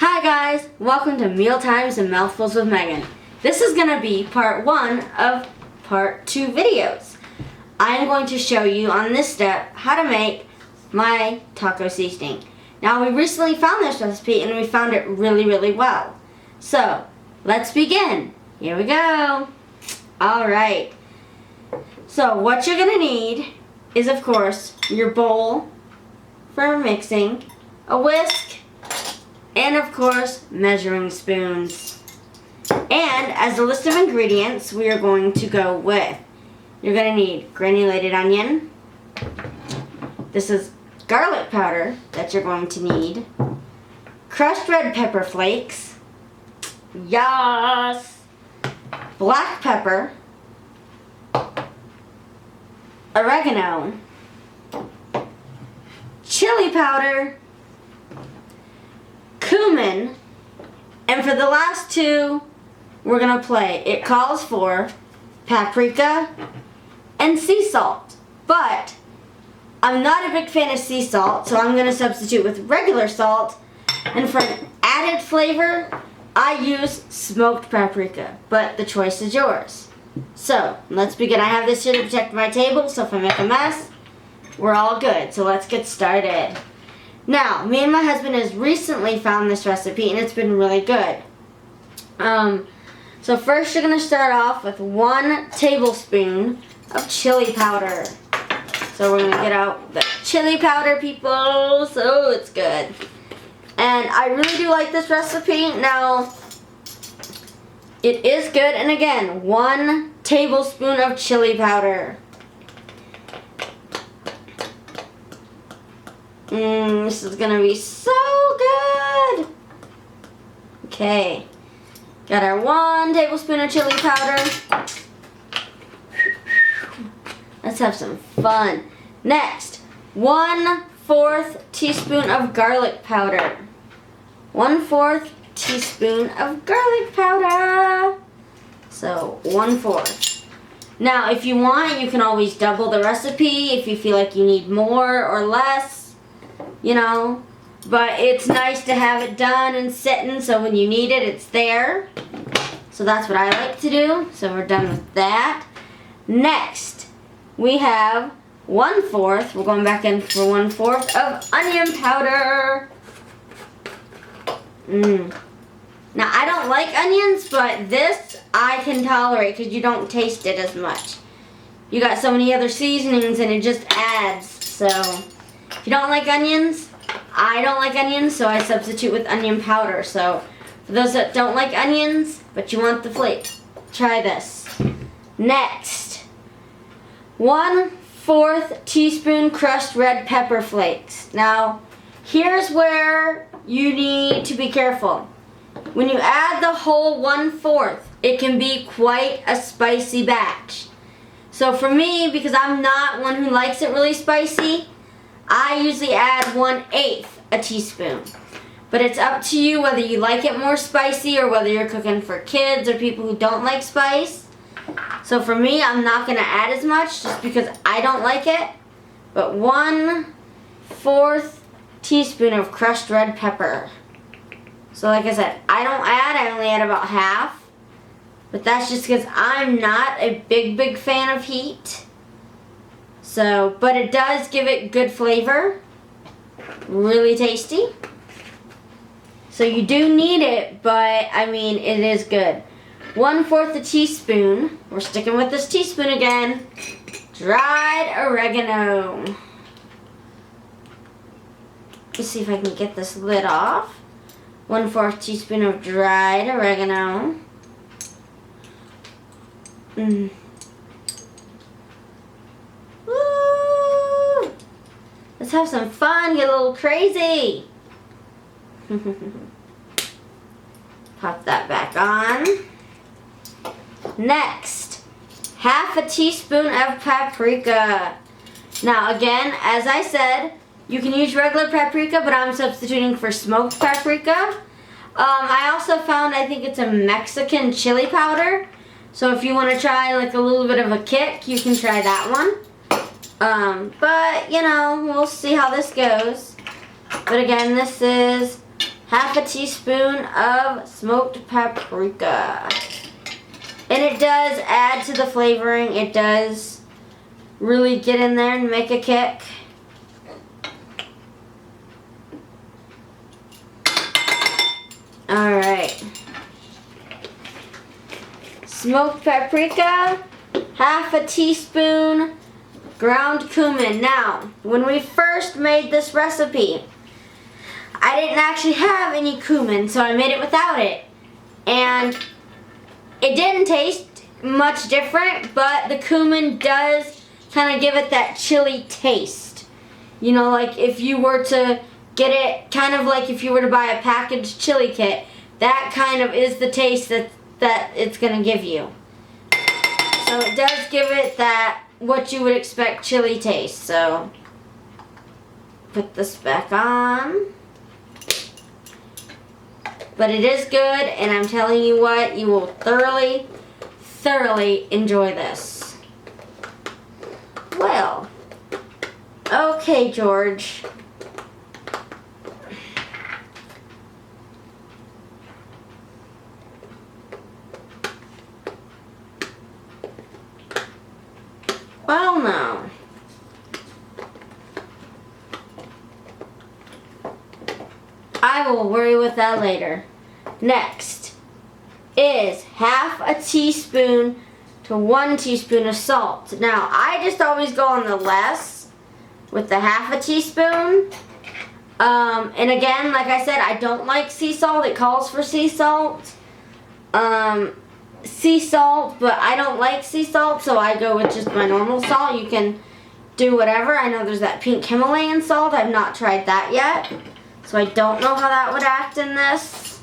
Hi guys, welcome to Mealtimes and Mouthfuls with Megan. This is going to be part 1 of part 2 videos. I am going to show you on this step how to make my taco seasoning. Now we recently found this recipe and we found it really well. So let's begin. Here we go. Alright. So what you're going to need is of course your bowl for mixing, a whisk, and of course, measuring spoons. And as a list of ingredients, we are going to go with, you're going to need granulated onion. This is garlic powder that you're going to need. Crushed red pepper flakes. Yes! Black pepper. Oregano. Chili powder. Cumin, and for the last two, we're going to play. It calls for paprika and sea salt, but I'm not a big fan of sea salt, so I'm going to substitute with regular salt, and for an added flavor, I use smoked paprika, but the choice is yours. So, let's begin. I have this here to protect my table, so if I make a mess, we're all good. So let's get started. Now, me and my husband has recently found this recipe and it's been really good. So first you're going to start off with 1 tablespoon of chili powder. So we're going to get out the chili powder, people, so it's good. And I really do like this recipe. Now, it is good, and again, 1 tablespoon of chili powder. This is gonna be so good. Okay, got our 1 tablespoon of chili powder. Let's have some fun. Next, 1/4 teaspoon of garlic powder. 1/4 teaspoon of garlic powder. So 1/4. Now, if you want, you can always double the recipe if you feel like you need more or less. You know, but it's nice to have it done and sitting so when you need it, it's there. So that's what I like to do. So we're done with that. Next, we have 1/4. We're going back in for 1/4 of onion powder. Now, I don't like onions, but this I can tolerate because you don't taste it as much. You got so many other seasonings and it just adds, so... If you don't like onions, I don't like onions, so I substitute with onion powder. So, for those that don't like onions, but you want the flavor, try this. Next, 1/4 teaspoon crushed red pepper flakes. Now, here's where you need to be careful. When you add the whole 1/4, it can be quite a spicy batch. So for me, because I'm not one who likes it really spicy, I usually add 1/8 a teaspoon. But it's up to you whether you like it more spicy or whether you're cooking for kids or people who don't like spice. So for me, I'm not going to add as much just because I don't like it. But 1/4 teaspoon of crushed red pepper. So like I said, I only add about half. But that's just because I'm not a big fan of heat. So, but it does give it good flavor. Really tasty. So you do need it, but I mean, it is good. 1/4 a teaspoon. We're sticking with this teaspoon again. Dried oregano. Let's see if I can get this lid off. 1/4 teaspoon of dried oregano. Let's have some fun, get a little crazy. Pop that back on. Next, 1/2 teaspoon of paprika. Now again, as I said, you can use regular paprika, but I'm substituting for smoked paprika. I also found, I think it's a Mexican chili powder. So if you want to try like a little bit of a kick, you can try that one. But, you know, we'll see how this goes. But again, this is half a teaspoon of smoked paprika. And it does add to the flavoring. It does really get in there and make a kick. Alright. Smoked paprika, half a teaspoon ground cumin. Now, when we first made this recipe, I didn't actually have any cumin, so I made it without it. And it didn't taste much different, but the cumin does kind of give it that chili taste. You know, like if you were to get it, kind of like if you were to buy a packaged chili kit, that kind of is the taste that it's going to give you. So it does give it that, what you would expect chili taste. So put this back on. But it is good, and I'm telling you what, you will thoroughly, thoroughly enjoy this. Well, okay, George. Well, no. I will worry with that later. Next is half a teaspoon to 1 teaspoon of salt. Now, I just always go on the less with the half a teaspoon. And again, like I said, I don't like sea salt. It calls for sea salt. Sea salt, but I don't like sea salt, so I go with just my normal salt. You can do whatever. I know there's that pink Himalayan salt. I've not tried that yet, so I don't know how that would act in this.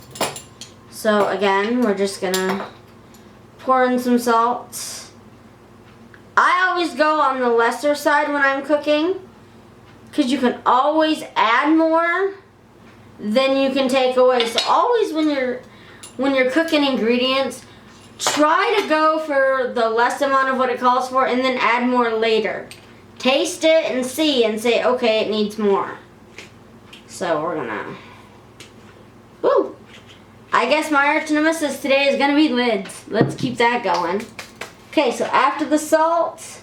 So again, we're just gonna pour in some salt. I always go on the lesser side when I'm cooking, because you can always add more than you can take away. So always when you're cooking ingredients, try to go for the less amount of what it calls for and then add more later. Taste it and see and say, okay, it needs more. So we're gonna, woo! I guess my arch nemesis today is gonna be lids. Let's keep that going. Okay, so after the salt,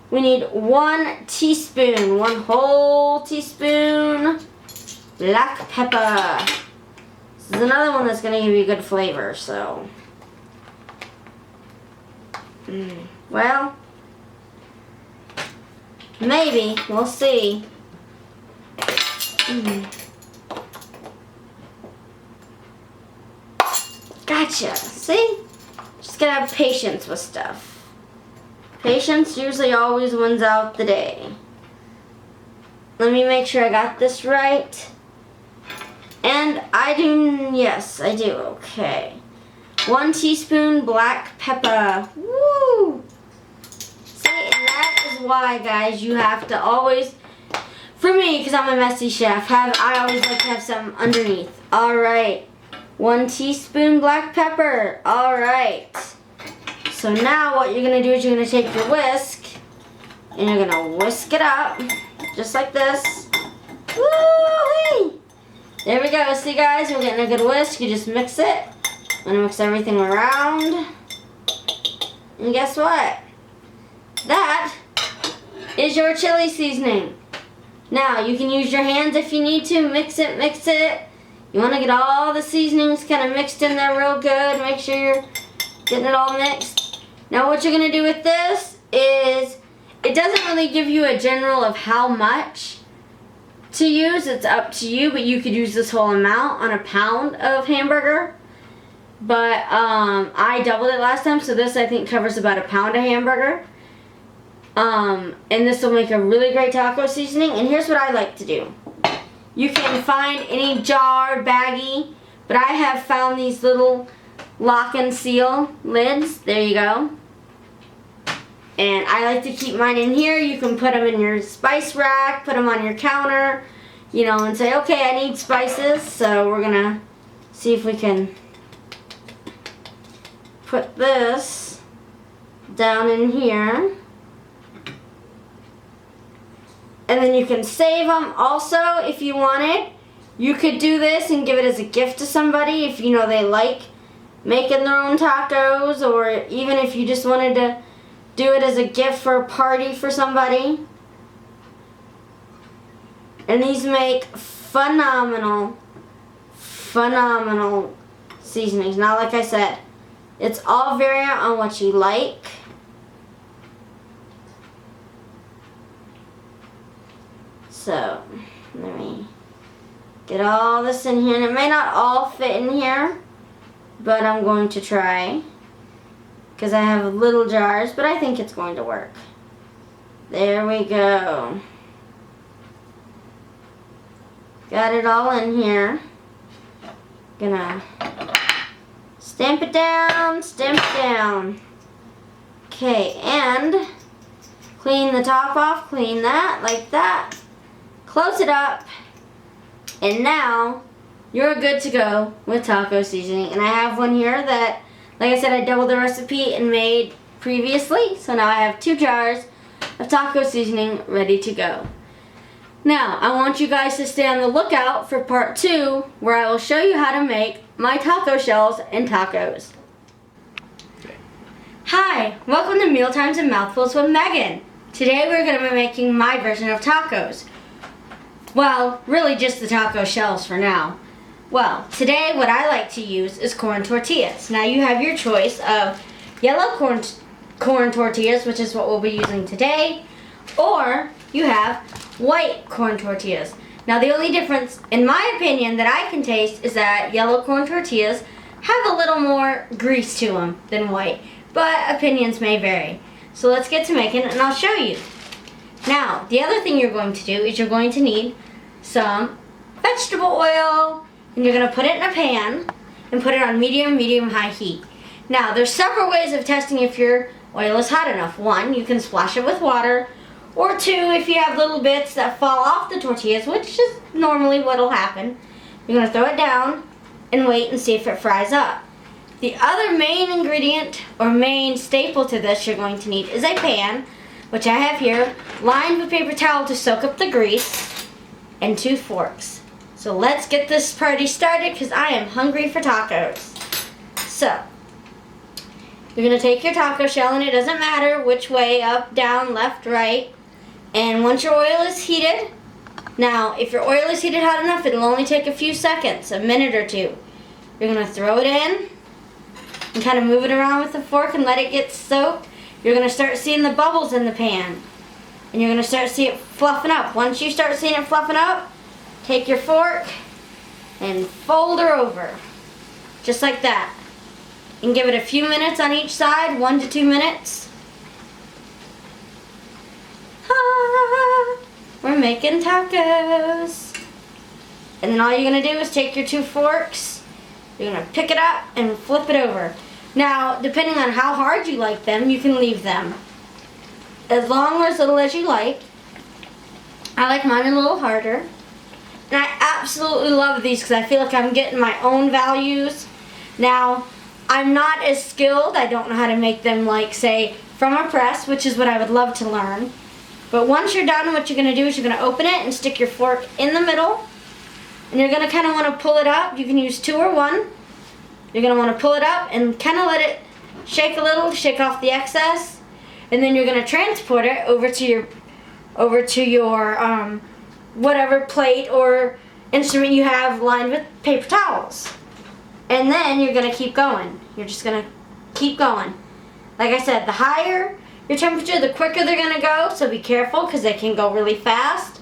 we need 1 teaspoon, 1 whole teaspoon black pepper. This is another one that's gonna give you good flavor, so. Well, maybe. We'll see. Gotcha. See? Just gotta have patience with stuff. Patience usually always wins out the day. Let me make sure I got this right. And I do, yes, I do. Okay. 1 teaspoon black pepper. Woo! See, and that is why, guys, you have to always, for me, because I'm a messy chef, I always like to have some underneath. Alright. 1 teaspoon black pepper. Alright. So now what you're going to do is you're going to take your whisk and you're going to whisk it up. Just like this. Woo-wee! There we go. See, guys, we're getting a good whisk. You just mix it. I'm going to mix everything around. And guess what? That is your chili seasoning. Now, you can use your hands if you need to. Mix it, mix it. You want to get all the seasonings kind of mixed in there real good. Make sure you're getting it all mixed. Now, what you're going to do with this is, it doesn't really give you a general of how much to use. It's up to you, but you could use this whole amount on a pound of hamburger. But I doubled it last time, so this I think covers about a pound of hamburger. And this will make a really great taco seasoning. And here's what I like to do. You can find any jar, baggie, but I have found these little lock and seal lids. There you go. And I like to keep mine in here. You can put them in your spice rack, put them on your counter, you know, and say, okay, I need spices. So we're gonna see if we can put this down in here. And then you can save them also if you wanted. You could do this and give it as a gift to somebody if you know they like making their own tacos, or even if you just wanted to do it as a gift for a party for somebody. And these make phenomenal seasonings. Now, like I said, it's all variant on what you like. So, let me get all this in here. And it may not all fit in here, but I'm going to try. Because I have little jars, but I think it's going to work. There we go. Got it all in here. Gonna stamp it down, stamp it down. Okay, and clean the top off, clean that, like that. Close it up, and now you're good to go with taco seasoning. And I have one here that, like I said, I doubled the recipe and made previously. So now I have 2 jars of taco seasoning ready to go. Now, I want you guys to stay on the lookout for part 2, where I will show you how to make my taco shells and tacos. Hi, welcome to Mealtimes and Mouthfuls with Megan. Today we're going to be making my version of tacos. Well, really just the taco shells for now. Well, today what I like to use is corn tortillas. Now you have your choice of yellow corn tortillas, which is what we'll be using today, or you have white corn tortillas. Now the only difference, in my opinion, that I can taste is that yellow corn tortillas have a little more grease to them than white, but opinions may vary. So let's get to making it and I'll show you. Now, the other thing you're going to do is you're going to need some vegetable oil, and you're going to put it in a pan and put it on medium-high heat. Now, there's several ways of testing if your oil is hot enough. 1, you can splash it with water, or 2, if you have little bits that fall off the tortillas, which is normally what will happen, you're going to throw it down and wait and see if it fries up. The other main ingredient or main staple to this you're going to need is a pan, which I have here, lined with paper towel to soak up the grease, and 2 forks. So let's get this party started because I am hungry for tacos. So, you're going to take your taco shell, and it doesn't matter which way, up, down, left, right. And once your oil is heated, now if your oil is heated hot enough, it'll only take a few seconds, a minute or 2. You're going to throw it in and kind of move it around with the fork and let it get soaked. You're going to start seeing the bubbles in the pan. And you're going to start seeing it fluffing up. Once you start seeing it fluffing up, take your fork and fold her over. Just like that. And give it a few minutes on each side, 1 to 2 minutes. Ah, we're making tacos. And then all you're going to do is take your 2 forks, you're going to pick it up and flip it over. Now, depending on how hard you like them, you can leave them as long or as little as you like. I like mine a little harder. And I absolutely love these because I feel like I'm getting my own values. Now, I'm not as skilled. I don't know how to make them like, say, from a press, which is what I would love to learn. But once you're done, what you're going to do is you're going to open it and stick your fork in the middle. And you're going to kind of want to pull it up. You can use 2 or 1. You're going to want to pull it up and kind of let it shake a little, shake off the excess. And then you're going to transport it over to your whatever plate or instrument you have lined with paper towels. And then you're going to keep going. You're just going to keep going. Like I said, the higher your temperature, the quicker they're going to go. So be careful because they can go really fast.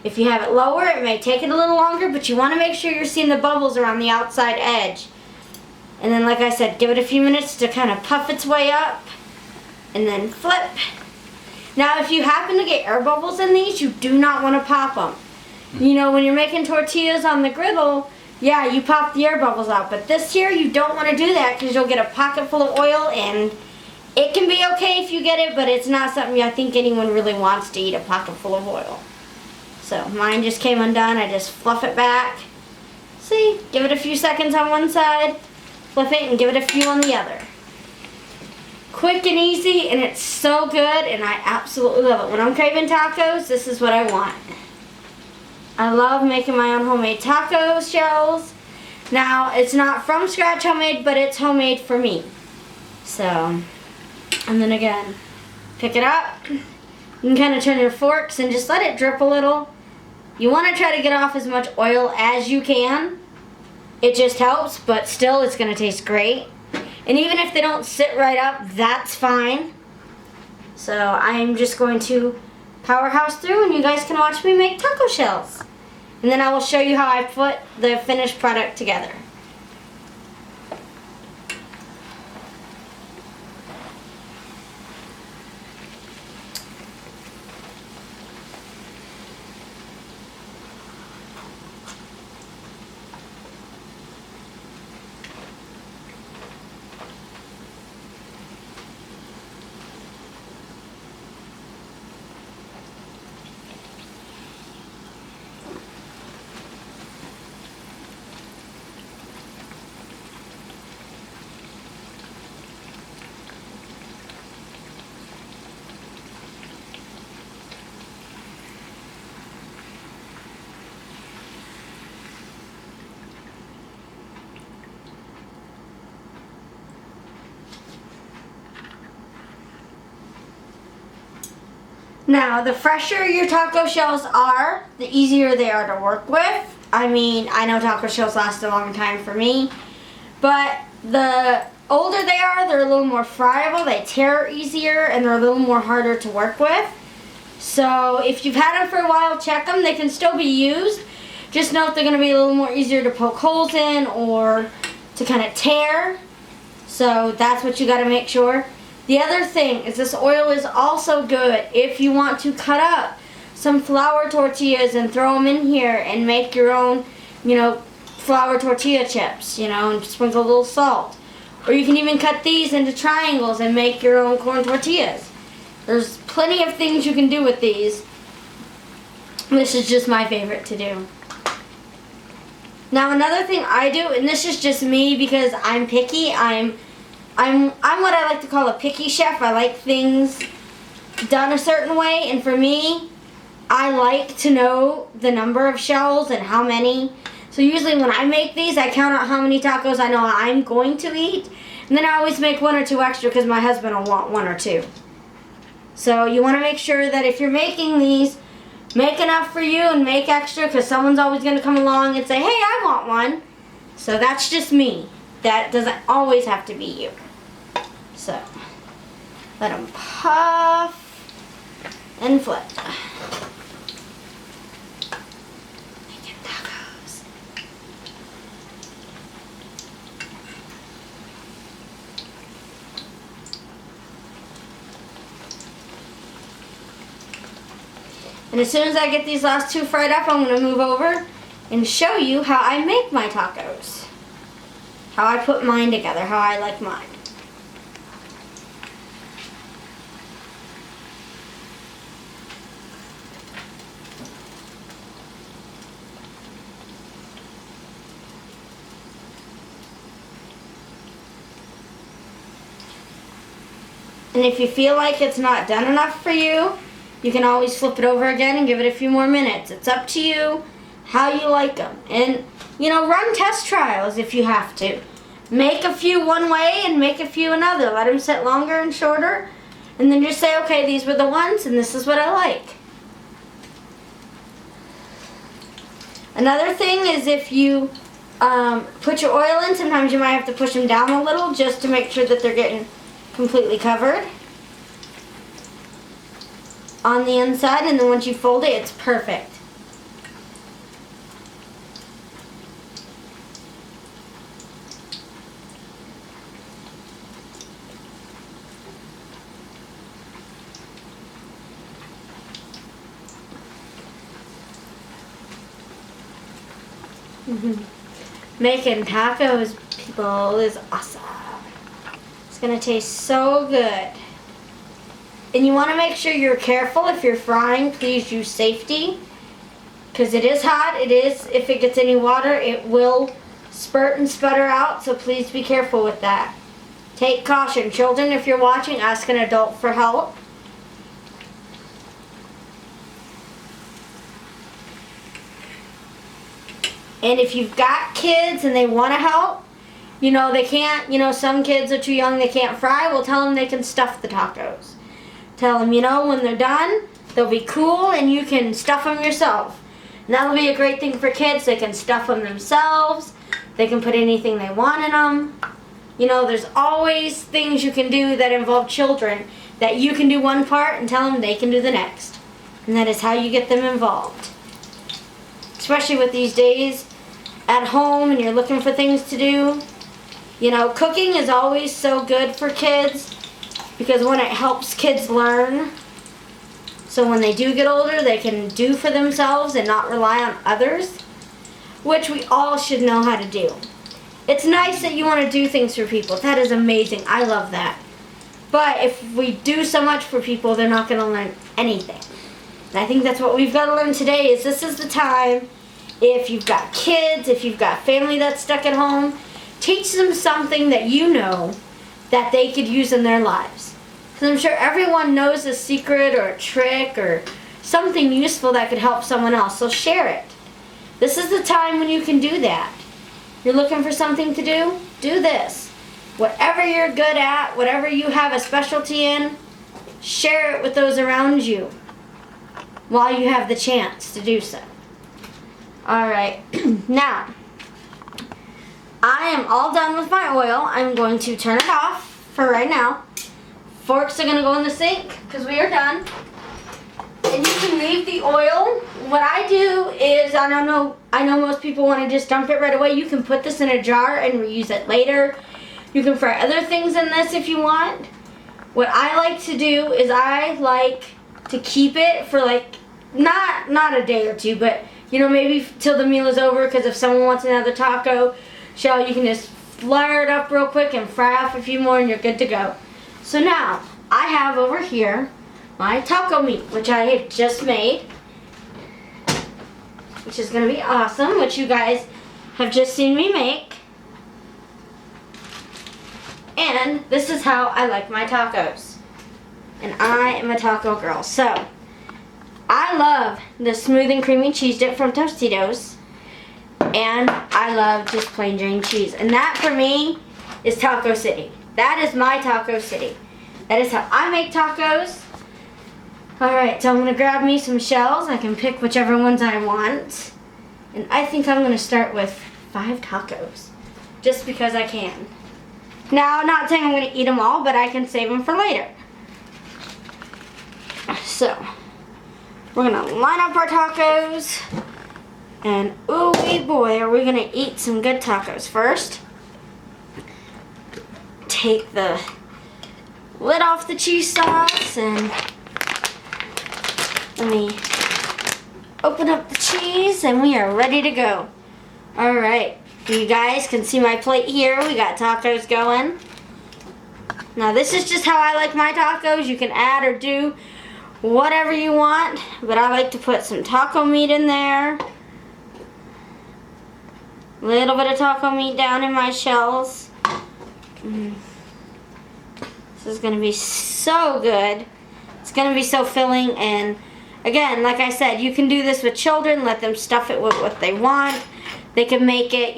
If you have it lower, it may take it a little longer, but you want to make sure you're seeing the bubbles around the outside edge. And then, like I said, give it a few minutes to kind of puff its way up. And then flip. Now, if you happen to get air bubbles in these, you do not want to pop them. You know, when you're making tortillas on the griddle, yeah, you pop the air bubbles out. But this here, you don't want to do that because you'll get a pocket full of oil, and it can be okay if you get it, but it's not something I think anyone really wants to eat, a pocket full of oil. So mine just came undone. I just fluff it back. See, give it a few seconds on one side, flip it, and give it a few on the other. Quick and easy, and it's so good, and I absolutely love it. When I'm craving tacos, this is what I want. I love making my own homemade taco shells. Now, it's not from scratch homemade, but it's homemade for me. So, and then again, pick it up. You can kind of turn your forks and just let it drip a little. You want to try to get off as much oil as you can. It just helps, but still it's going to taste great. And even if they don't sit right up, that's fine. So I'm just going to powerhouse through and you guys can watch me make taco shells. And then I will show you how I put the finished product together. Now, the fresher your taco shells are, the easier they are to work with. I mean, I know taco shells last a long time for me, but the older they are, they're a little more friable, they tear easier, and they're a little more harder to work with. So, if you've had them for a while, check them. They can still be used. Just note they're going to be a little more easier to poke holes in or to kind of tear. So, that's what you got to make sure. The other thing is this oil is also good if you want to cut up some flour tortillas and throw them in here and make your own, flour tortilla chips, and sprinkle a little salt. Or you can even cut these into triangles and make your own corn tortillas. There's plenty of things you can do with these. This is just my favorite to do. Now another thing I do, and this is just me because I'm picky, I'm what I like to call a picky chef. I like things done a certain way, and for me, I like to know the number of shells and how many. So usually when I make these, I count out how many tacos I know I'm going to eat, and then I always make one or two extra because my husband will want one or two. So you want to make sure that if you're making these, make enough for you and make extra because someone's always going to come along and say, hey, I want one. So that's just me. That doesn't always have to be you. So, let them puff and flip. Making tacos. And as soon as I get these last two fried up, I'm going to move over and show you how I make my tacos. How I put mine together, how I like mine. And if you feel like it's not done enough for you, you can always flip it over again and give it a few more minutes. It's up to you how you like them. And, run test trials if you have to. Make a few one way and make a few another. Let them sit longer and shorter. And then just say, okay, these were the ones and this is what I like. Another thing is if you put your oil in, sometimes you might have to push them down a little just to make sure that they're getting completely covered on the inside, and then once you fold it, it's perfect. Making tacos, people, is awesome. It's going to taste so good. And you want to make sure you're careful if you're frying. Please use safety because it is hot. It is, if it gets any water, it will spurt and sputter out, so please be careful with that. Take caution. Children, if you're watching, ask an adult for help. And if you've got kids and they want to help, they can't, some kids are too young, they can't fry, well, tell them they can stuff the tacos. Tell them, when they're done, they'll be cool and you can stuff them yourself. And that'll be a great thing for kids. They can stuff them themselves. They can put anything they want in them. There's always things you can do that involve children that you can do one part and tell them they can do the next. And that is how you get them involved. Especially with these days at home and you're looking for things to do. Cooking is always so good for kids because when it helps kids learn, so when they do get older, they can do for themselves and not rely on others, which we all should know how to do. It's nice that you want to do things for people. That is amazing. I love that. But if we do so much for people, they're not going to learn anything. And I think that's what we've got to learn today is this is the time, if you've got kids, if you've got family that's stuck at home, teach them something that you know that they could use in their lives. Because I'm sure everyone knows a secret or a trick or something useful that could help someone else. So share it. This is the time when you can do that. You're looking for something to do? Do this. Whatever you're good at, whatever you have a specialty in, share it with those around you while you have the chance to do so. Alright, now, I am all done with my oil. I'm going to turn it off for right now. Forks are going to go in the sink because we are done. And you can leave the oil. What I do is, I know most people want to just dump it right away. You can put this in a jar and reuse it later. You can fry other things in this if you want. What I like to do is I like to keep it for not a day or two, but maybe till the meal is over, because if someone wants another taco shell, you can just fire it up real quick and fry off a few more and you're good to go. So now, I have over here my taco meat, which I have just made, which is going to be awesome, which you guys have just seen me make. And this is how I like my tacos. And I am a taco girl. So, I love the smooth and creamy cheese dip from Tostitos. And I love just plain Jane cheese. And that for me is Taco City. That is my Taco City. That is how I make tacos. Alright, so I'm going to grab me some shells. I can pick whichever ones I want. And I think I'm going to start with 5 tacos. Just because I can. Now, I'm not saying I'm going to eat them all, but I can save them for later. So, we're going to line up our tacos. And, ooh wee boy, are we going to eat some good tacos. First, take the lid off the cheese sauce and let me open up the cheese and we are ready to go. Alright, you guys can see my plate here. We got tacos going. Now this is just how I like my tacos. You can add or do whatever you want, but I like to put some taco meat in there. A little bit of taco meat down in my shells. This is going to be so good. It's going to be so filling, and again, like I said, you can do this with children. Let them stuff it with what they want. They can make it,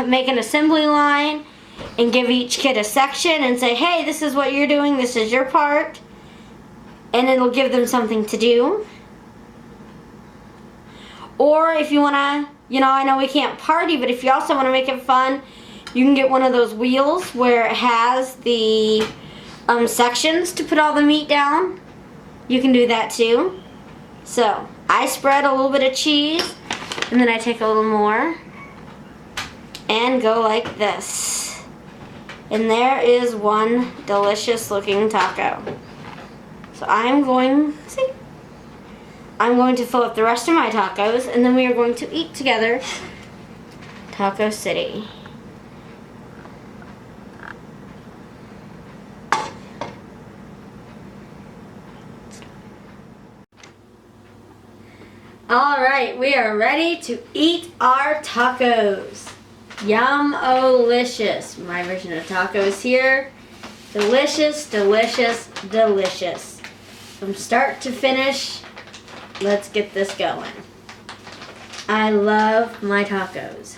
make an assembly line and give each kid a section and say, hey, this is what you're doing. This is your part. And it'll give them something to do. Or if you want to, I know we can't party, but if you also want to make it fun, you can get one of those wheels where it has the sections to put all the meat down. You can do that too. So, I spread a little bit of cheese, and then I take a little more, and go like this. And there is one delicious looking taco. So I'm going to fill up the rest of my tacos, and then we are going to eat together Taco City. Alright, we are ready to eat our tacos. Yum-o-licious. My version of tacos here. Delicious, delicious, delicious. From start to finish, let's get this going. I love my tacos.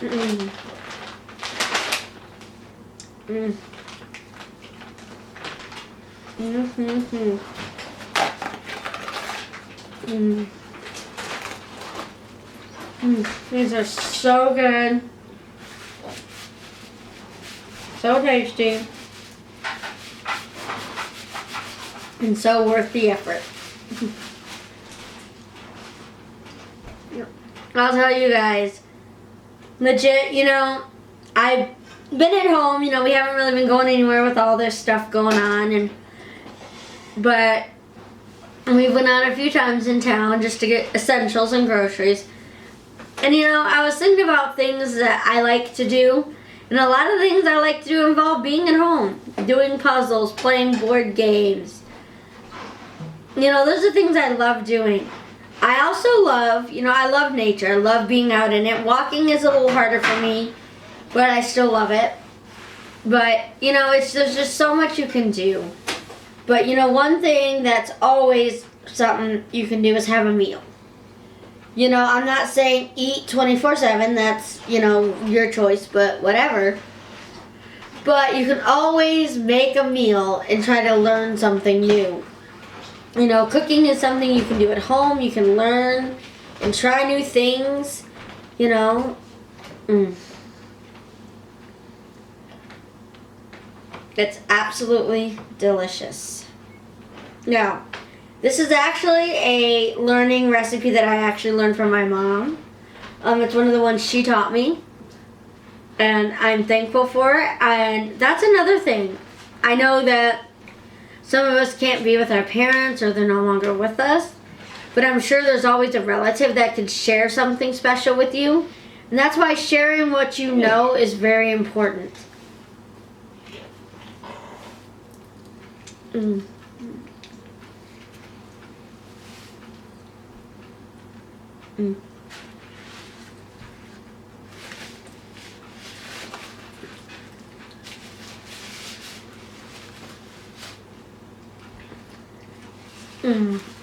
Mm. Mm. Mm-hmm. Mm. Mm. These are so good. So tasty. And so worth the effort. I'll tell you guys, legit, I've been at home, we haven't really been going anywhere with all this stuff going on, but we went out a few times in town just to get essentials and groceries. And I was thinking about things that I like to do, and a lot of things I like to do involve being at home, doing puzzles, playing board games. Those are things I love doing. I also love, I love nature. I love being out in it. Walking is a little harder for me, but I still love it. But, there's just so much you can do. But, one thing that's always something you can do is have a meal. I'm not saying eat 24/7. That's, your choice, but whatever. But you can always make a meal and try to learn something new. Cooking is something you can do at home. You can learn and try new things, It's absolutely delicious. Now, this is actually a learning recipe that I actually learned from my mom. It's one of the ones she taught me, and I'm thankful for it. And that's another thing. I know that some of us can't be with our parents or they're no longer with us, but I'm sure there's always a relative that can share something special with you. And that's why sharing what you know is very important. Mm. Mm.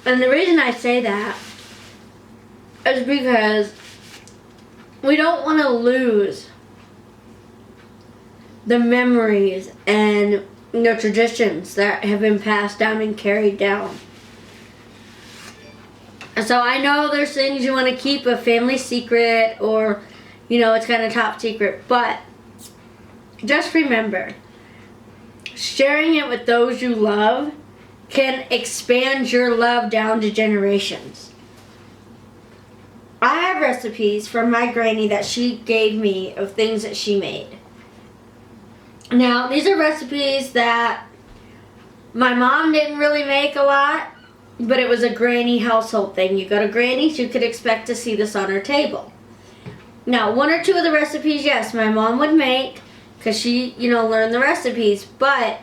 And the reason I say that is because we don't want to lose the memories and traditions that have been passed down and carried down. So I know there's things you want to keep a family secret, or it's kind of top secret, but just remember, sharing it with those you love can expand your love down to generations. I have recipes from my granny that she gave me of things that she made. Now, these are recipes that my mom didn't really make a lot, but it was a granny household thing. You go to Granny's, you could expect to see this on her table. Now, one or two of the recipes, yes, my mom would make, because she, learned the recipes, but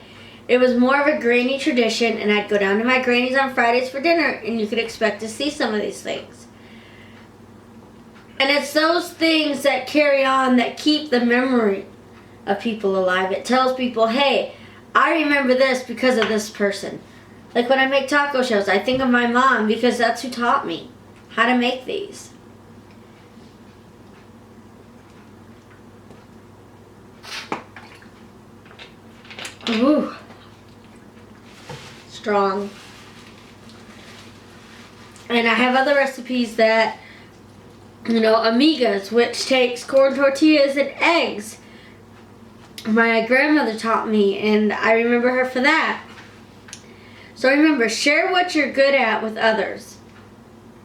it was more of a granny tradition, and I'd go down to my granny's on Fridays for dinner, and you could expect to see some of these things. And it's those things that carry on that keep the memory of people alive. It tells people, hey, I remember this because of this person. Like when I make taco shells, I think of my mom because that's who taught me how to make these. Ooh. Strong. And I have other recipes that, amigas, which takes corn tortillas and eggs. My grandmother taught me, and I remember her for that. So remember, share what you're good at with others,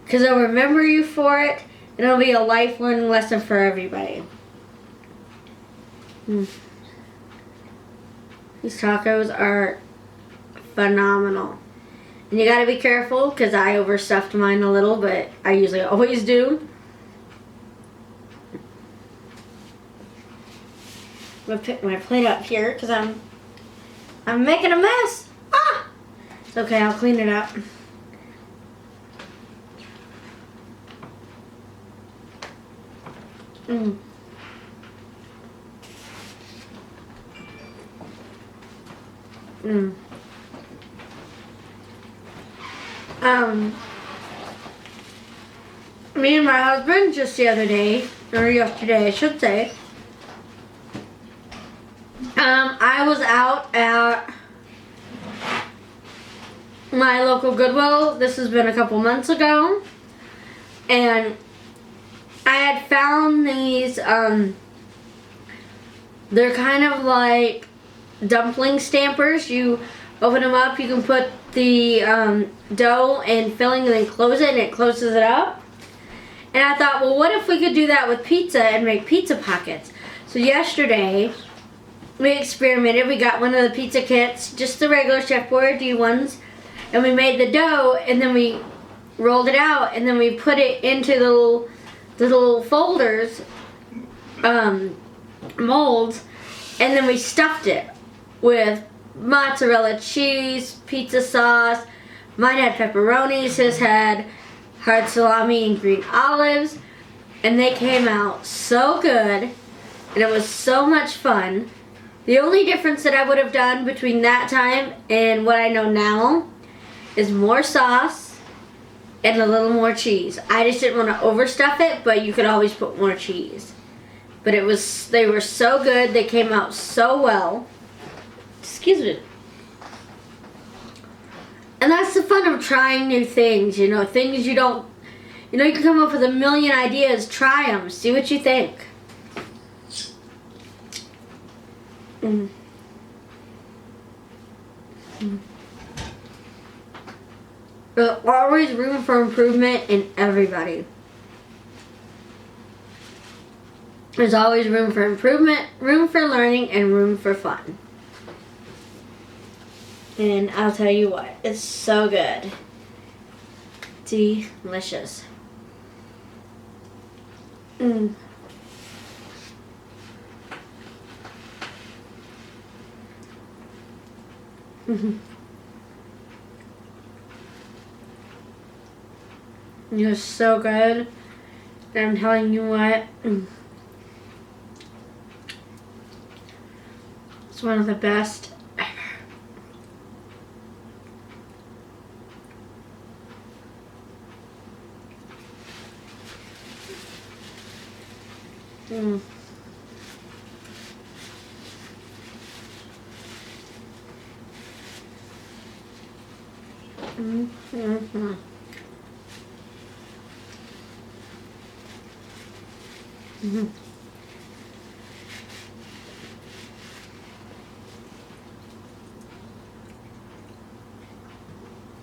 because they'll remember you for it, and it'll be a life learning lesson for everybody. These tacos are phenomenal. And you gotta be careful, because I overstuffed mine a little, but I usually always do. I'm gonna pick my plate up here because I'm making a mess. Ah! It's okay, I'll clean it up. Me and my husband just the other day, or yesterday I should say, I was out at my local Goodwill. This has been a couple months ago, and I had found these, they're kind of like dumpling stampers. You open them up, you can put the dough and filling and then close it, and it closes it up. And I thought, well, what if we could do that with pizza and make pizza pockets? So yesterday, we experimented. We got one of the pizza kits, just the regular Chef Boyardee ones, and we made the dough, and then we rolled it out, and then we put it into the little folders, molds, and then we stuffed it with mozzarella cheese, pizza sauce. Mine had pepperonis, his had hard salami and green olives, and they came out so good, and it was so much fun. The only difference that I would have done between that time and what I know now is more sauce and a little more cheese. I just didn't want to overstuff it, but you could always put more cheese. But they were so good, they came out so well. Excuse me. And that's the fun of trying new things, you know, things you don't, you know, you can come up with a million ideas, try them, see what you think. There's always room for improvement in everybody. There's always room for improvement, room for learning, and room for fun. And I'll tell you what, it's so good. Delicious. You're so good. And I'm telling you what, it's one of the best ever.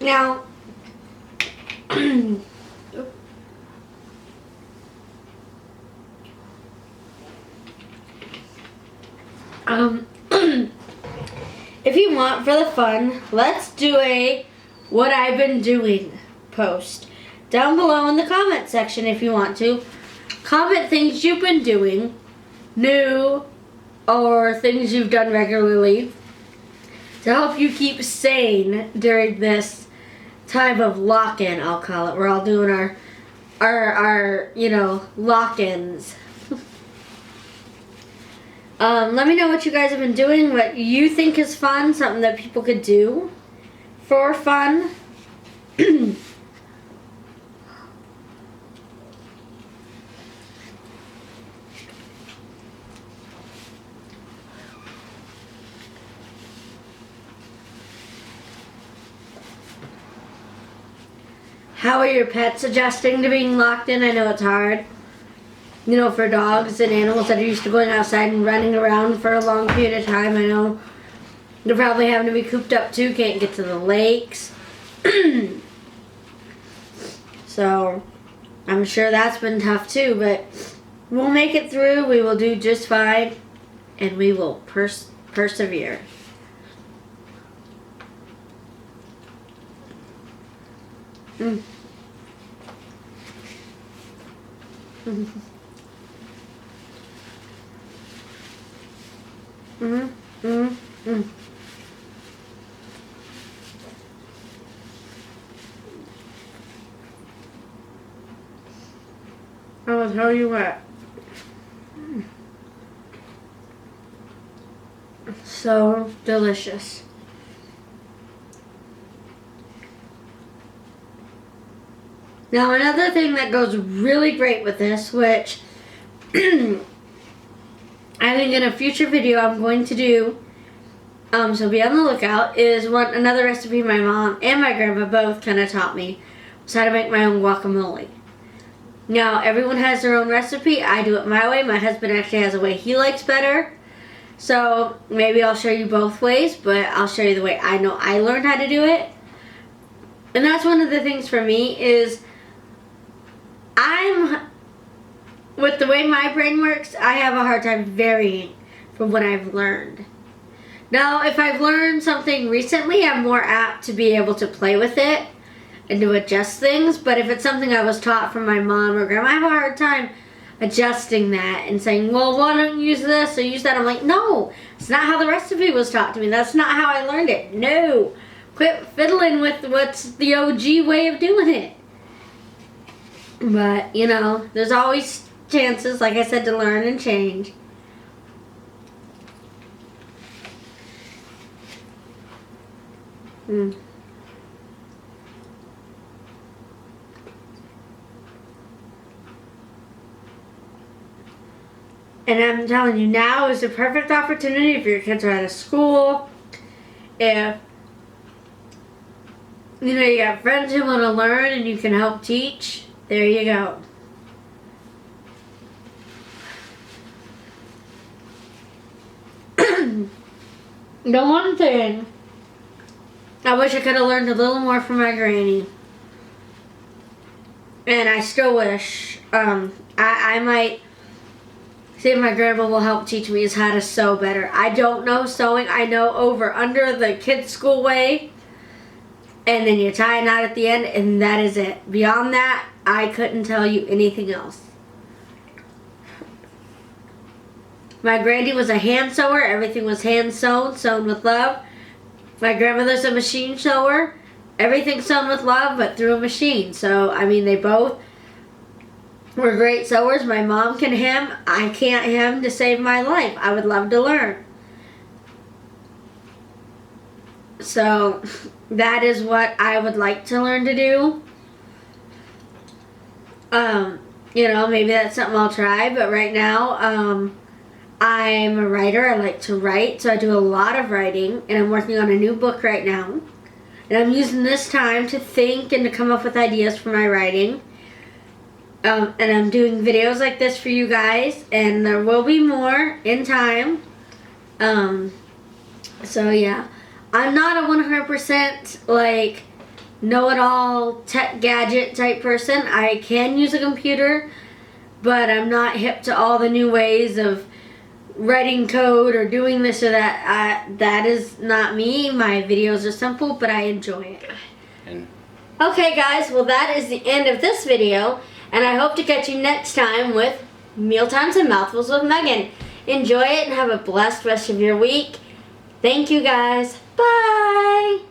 Now, if you want, for the fun, let's do a what I've been doing post down below in the comment section if you want to. Comment things you've been doing, new, or things you've done regularly to help you keep sane during this time of lock-in, I'll call it. We're all doing our you know, lock-ins. Let me know what you guys have been doing, what you think is fun, something that people could do for fun. How are your pets adjusting to being locked in? I know it's hard. You know, for dogs and animals that are used to going outside and running around for a long period of time, I know they're probably having to be cooped up too, can't get to the lakes. So, I'm sure that's been tough too, but we'll make it through, we will do just fine, and we will persevere. I will tell you what. So delicious. Now another thing that goes really great with this, which I think in a future video I'm going to do, so be on the lookout, is another recipe my mom and my grandma both kind of taught me, was how to make my own guacamole. Now everyone has their own recipe. I do it my way. My husband actually has a way he likes better. So maybe I'll show you both ways, but I'll show you the way I know I learned how to do it. And that's one of the things for me is with the way my brain works, I have a hard time varying from what I've learned. Now, if I've learned something recently, I'm more apt to be able to play with it and to adjust things. But if it's something I was taught from my mom or grandma, I have a hard time adjusting that and saying, well, why don't you use this or use that? I'm like, no, it's not how the recipe was taught to me. That's not how I learned it. No. Quit fiddling with what's the OG way of doing it. But, you know, there's always chances, like I said, to learn and change. And I'm telling you, now is the perfect opportunity if your kids are out of school, if you got friends who want to learn and you can help teach, there you go. The one thing I wish I could have learned a little more from my granny, and I still wish I might see if my grandma will help teach me, is how to sew better. I don't know sewing. I know over under the kids' school way, and then you tie a knot at the end, and that is it. Beyond that, I couldn't tell you anything else. My granny was a hand sewer. Everything was hand sewn, sewn with love. My grandmother's a machine sewer. Everything's sewn with love, but through a machine. So, I mean, they both were great sewers. My mom can hem. I can't hem to save my life. I would love to learn. So, that is what I would like to learn to do. Maybe that's something I'll try, but right now, I'm a writer. I like to write, so I do a lot of writing, and I'm working on a new book right now. And I'm using this time to think and to come up with ideas for my writing. And I'm doing videos like this for you guys, and there will be more in time. So yeah, I'm not a 100% know-it-all tech gadget type person. I can use a computer, but I'm not hip to all the new ways of writing code or doing this or that. That is not me. My videos are simple, but I enjoy it. Okay guys, well that is the end of this video, and I hope to catch you next time with Mealtimes and Mouthfuls with Megan. Enjoy it and have a blessed rest of your week. Thank you guys. Bye!